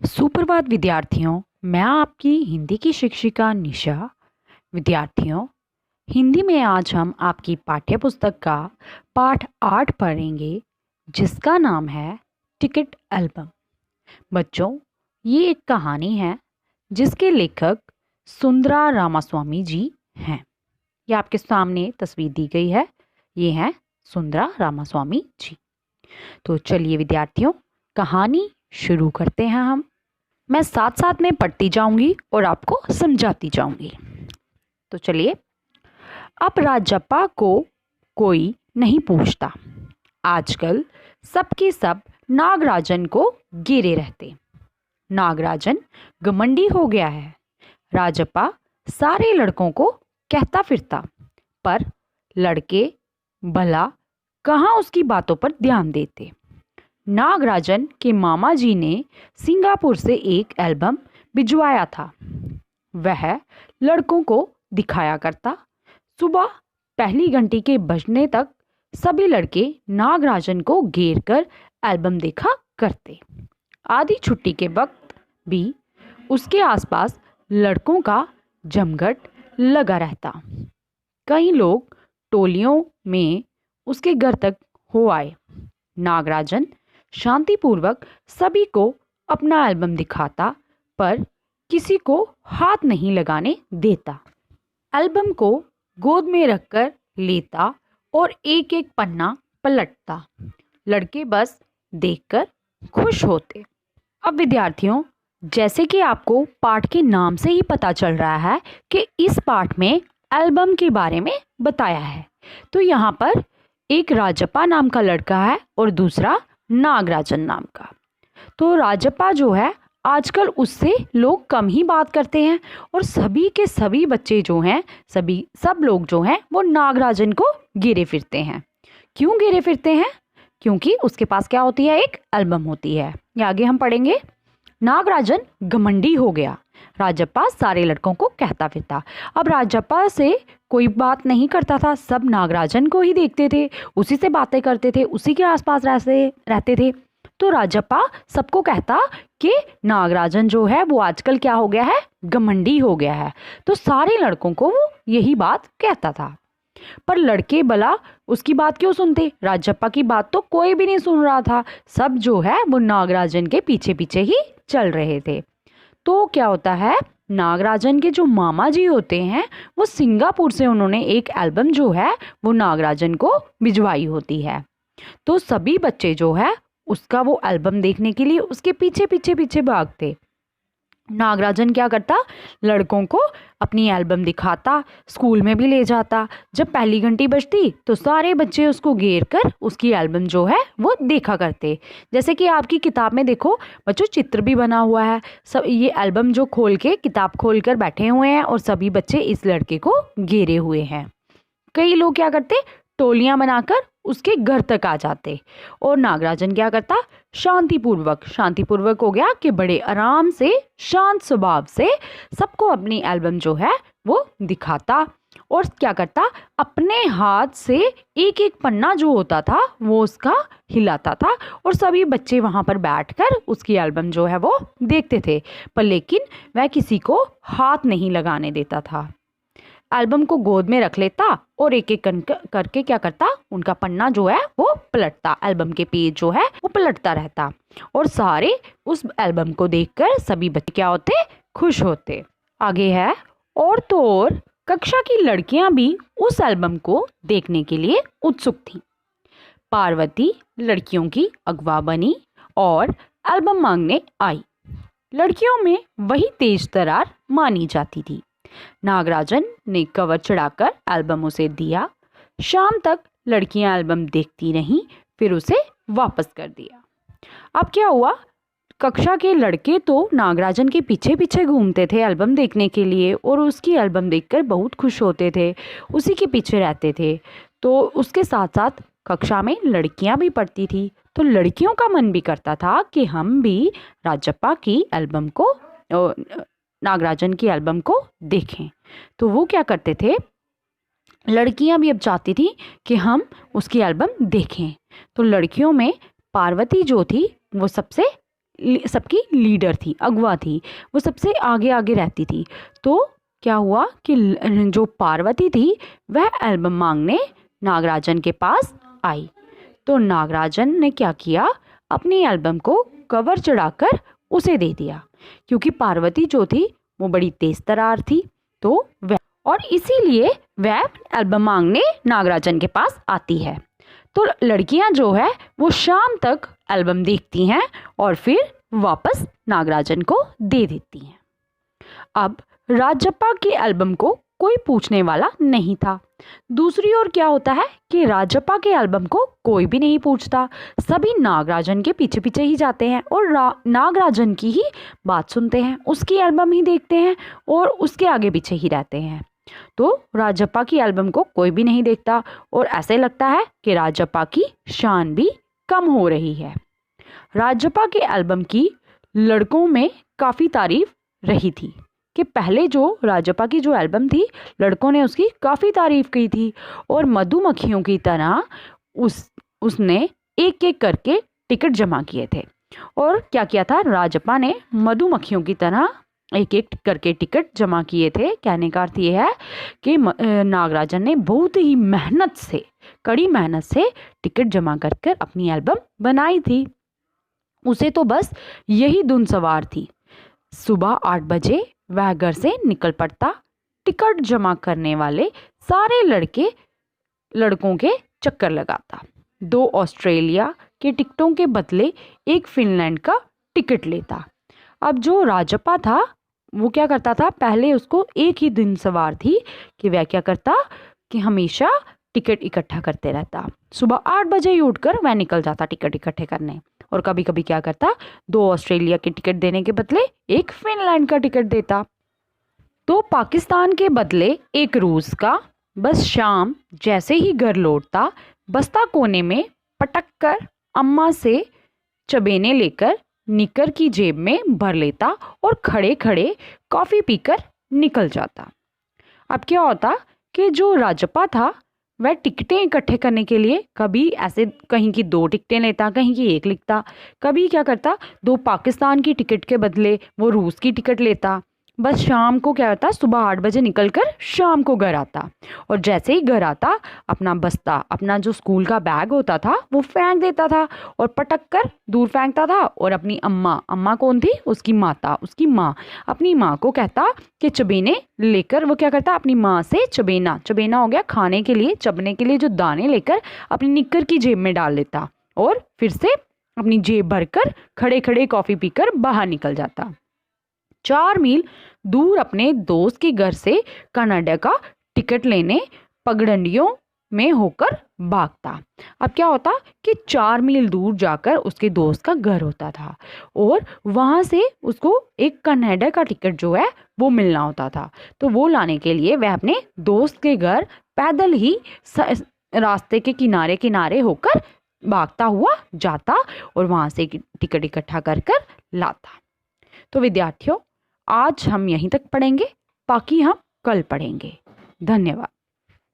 सुप्रभात विद्यार्थियों। मैं आपकी हिंदी की शिक्षिका निशा। विद्यार्थियों, हिंदी में आज हम आपकी पाठ्य पुस्तक का पाठ 8 पढ़ेंगे, जिसका नाम है टिकट एल्बम। बच्चों, ये एक कहानी है जिसके लेखक सुंदरा रामास्वामी जी हैं। ये आपके सामने तस्वीर दी गई है। ये हैं सुंदरा रामास्वामी जी। तो चलिए विद्यार्थियों, कहानी शुरू करते हैं हम। मैं साथ साथ में पढ़ती जाऊंगी और आपको समझाती जाऊंगी। तो चलिए। अब राजप्पा को कोई नहीं पूछता। आजकल सबके सब नागराजन को घेरे रहते। नागराजन घमंडी हो गया है। राजप्पा सारे लड़कों को कहता फिरता, पर लड़के भला कहाँ उसकी बातों पर ध्यान देते। नागराजन के मामा जी ने सिंगापुर से एक एल्बम भिजवाया था। वह लड़कों को दिखाया करता। सुबह पहली घंटी के बजने तक सभी लड़के नागराजन को घेर कर एल्बम देखा करते। आधी छुट्टी के वक्त भी उसके आसपास लड़कों का जमघट लगा रहता। कई लोग टोलियों में उसके घर तक हो आए। नागराजन शांतिपूर्वक सभी को अपना एल्बम दिखाता, पर किसी को हाथ नहीं लगाने देता। एल्बम को गोद में रखकर लेता और एक एक पन्ना पलटता। लड़के बस देखकर खुश होते। अब विद्यार्थियों, जैसे कि आपको पाठ के नाम से ही पता चल रहा है कि इस पाठ में एल्बम के बारे में बताया है। तो यहाँ पर एक राजप्पा नाम का लड़का है और दूसरा नागराजन नाम का। तो राजप्पा जो है, आजकल उससे लोग कम ही बात करते हैं और सभी के सभी बच्चे जो हैं, सब लोग जो हैं वो नागराजन को घेरे फिरते हैं। क्यों घेरे फिरते हैं? क्योंकि उसके पास क्या होती है? एक एल्बम होती है। ये आगे हम पढ़ेंगे। नागराजन घमंडी हो गया। राजप्पा सारे लड़कों को कहता फिरता। अब राजप्पा से कोई बात नहीं करता था। सब नागराजन को ही देखते थे, उसी से बातें करते थे, उसी के आसपास रहते थे। तो राजप्पा सबको कहता कि नागराजन जो है वो आजकल क्या हो गया है? घमंडी हो गया है। तो सारे लड़कों को वो यही बात कहता था। पर लड़के भला उसकी बात क्यों सुनते? राजप्पा की बात तो कोई भी नहीं सुन रहा था। सब जो है वो नागराजन के पीछे पीछे ही चल रहे थे। तो क्या होता है, नागराजन के जो मामा जी होते हैं वो सिंगापुर से उन्होंने एक एल्बम जो है वो नागराजन को भिजवाई होती है। तो सभी बच्चे जो है उसका वो एल्बम देखने के लिए उसके पीछे पीछे पीछे भागते। नागराजन क्या करता? लड़कों को अपनी एल्बम दिखाता, स्कूल में भी ले जाता। जब पहली घंटी बजती तो सारे बच्चे उसको घेर कर उसकी एल्बम जो है वो देखा करते। जैसे कि आपकी किताब में देखो बच्चों, चित्र भी बना हुआ है। सब ये एल्बम जो खोल के, किताब खोल कर बैठे हुए हैं और सभी बच्चे इस लड़के को घेरे हुए हैं। कई लोग क्या करते? टोलियां बनाकर उसके घर तक आ जाते। और नागराजन क्या करता? शांतिपूर्वक हो गया कि बड़े आराम से, शांत स्वभाव से सबको अपनी एल्बम जो है वो दिखाता। और क्या करता? अपने हाथ से एक एक पन्ना जो होता था वो उसका हिलाता था और सभी बच्चे वहां पर बैठकर उसकी एल्बम जो है वो देखते थे। पर लेकिन वह किसी को हाथ नहीं लगाने देता था। एल्बम को गोद में रख लेता और एक एक करके क्या करता? उनका पन्ना जो है वो पलटता। एल्बम के पेज जो है वो पलटता रहता और सारे उस एल्बम को देखकर सभी बच्चे क्या होते? खुश होते। आगे है, और तो और कक्षा की लड़कियां भी उस एल्बम को देखने के लिए उत्सुक थीं। पार्वती लड़कियों की अगवा बनी और एल्बम मांगने आई। लड़कियों में वही तेज तर्रार मानी जाती थी। नागराजन ने कवर चढ़ाकर एल्बम उसे दिया। शाम तक लड़कियां एल्बम देखती रहीं, फिर उसे वापस कर दिया। अब क्या हुआ? कक्षा के लड़के तो नागराजन के पीछे पीछे घूमते थे एल्बम देखने के लिए और उसकी एल्बम देखकर बहुत खुश होते थे, उसी के पीछे रहते थे। तो उसके साथ साथ कक्षा में लड़कियां भी पढ़ती थी। तो लड़कियों का मन भी करता था कि हम भी राजप्पा की एल्बम को, नागराजन की एल्बम को देखें। तो वो क्या करते थे? लड़कियां भी अब चाहती थी कि हम उसकी एल्बम देखें। तो लड़कियों में पार्वती जो थी वो सबसे सबकी लीडर थी, अगवा थी, वो सबसे आगे आगे रहती थी। तो क्या हुआ कि जो पार्वती थी वह एल्बम मांगने नागराजन के पास आई। तो नागराजन ने क्या किया, अपनी एल्बम को कवर चढ़ाकर उसे दे दिया, क्योंकि पार्वती जो थी वो बड़ी तेज तरार थी। तो वह और इसीलिए वह एल्बम मांगने नागराजन के पास आती है। तो लड़कियां जो है वो शाम तक एल्बम देखती हैं और फिर वापस नागराजन को दे देती हैं। अब राजप्पा की एल्बम को कोई पूछने वाला नहीं था। दूसरी ओर क्या होता है कि राजप्पा के एल्बम को कोई भी नहीं पूछता, सभी नागराजन के पीछे पीछे ही जाते हैं और नागराजन की ही बात सुनते हैं, उसकी एल्बम ही देखते हैं और उसके आगे पीछे ही रहते हैं। तो राजप्पा की एल्बम को कोई भी नहीं देखता और ऐसे लगता है कि राजप्पा की शान भी कम हो रही है। राजप्पा के एल्बम की लड़कों में काफ़ी तारीफ रही थी कि पहले जो राजप्पा की जो एल्बम थी लड़कों ने उसकी काफ़ी तारीफ की थी और मधुमक्खियों की तरह उसने एक एक करके टिकट जमा किए थे। और क्या किया था, राजप्पा ने मधुमक्खियों की तरह एक एक करके टिकट जमा किए थे। कहने का अर्थ ये है कि नागराजन ने बहुत ही मेहनत से, कड़ी मेहनत से टिकट जमा कर कर अपनी एल्बम बनाई थी। उसे तो बस यही धुन सवार थी। सुबह 8 बजे वह घर से निकल पड़ता, टिकट जमा करने वाले सारे लड़कों के चक्कर लगाता, 2 ऑस्ट्रेलिया के टिकटों के बदले 1 फिनलैंड का टिकट लेता। अब जो राजप्पा था वो क्या करता था, पहले उसको एक ही दिन सवार थी कि वह क्या करता कि हमेशा टिकट इकट्ठा करते रहता। सुबह 8 बजे ही उठकर वह निकल जाता टिकट इकट्ठे करने और कभी कभी क्या करता, 2 ऑस्ट्रेलिया के टिकट देने के बदले 1 फिनलैंड का टिकट देता। तो पाकिस्तान के बदले 1 रूस का। बस शाम जैसे ही घर लौटता, बस्ता कोने में पटक कर अम्मा से चबेने लेकर निकर की जेब में भर लेता और खड़े खड़े कॉफ़ी पीकर निकल जाता। अब क्या होता कि जो राजप्पा था वह टिकटें इकट्ठे करने के लिए कभी ऐसे कहीं की 2 टिकटें लेता, कहीं की 1 लिखता, कभी क्या करता 2 पाकिस्तान की टिकट के बदले वो रूस की टिकट लेता। बस शाम को क्या होता, सुबह 8 बजे निकलकर शाम को घर आता और जैसे ही घर आता अपना बस्ता, अपना जो स्कूल का बैग होता था वो फेंक देता था और पटक कर दूर फेंकता था और अपनी अम्मा कौन थी, उसकी माता, उसकी माँ, अपनी माँ को कहता कि चबेने लेकर वो क्या करता, अपनी माँ से चबेना हो गया खाने के लिए, चबने के लिए जो दाने लेकर अपनी निक्कर की जेब में डाल लेता और फिर से अपनी जेब भरकर खड़े खड़े कॉफ़ी पीकर बाहर निकल जाता। 4 मील दूर अपने दोस्त के घर से कनाडा का टिकट लेने पगडंडियों में होकर भागता। अब क्या होता कि 4 मील दूर जाकर उसके दोस्त का घर होता था और वहाँ से उसको एक कनाडा का टिकट जो है वो मिलना होता था। तो वो लाने के लिए वह अपने दोस्त के घर पैदल ही रास्ते के किनारे किनारे होकर भागता हुआ जाता और वहाँ से टिकट इकट्ठा कर कर लाता। तो विद्यार्थियों, आज हम यहीं तक पढ़ेंगे, बाकी हम कल पढ़ेंगे। धन्यवाद।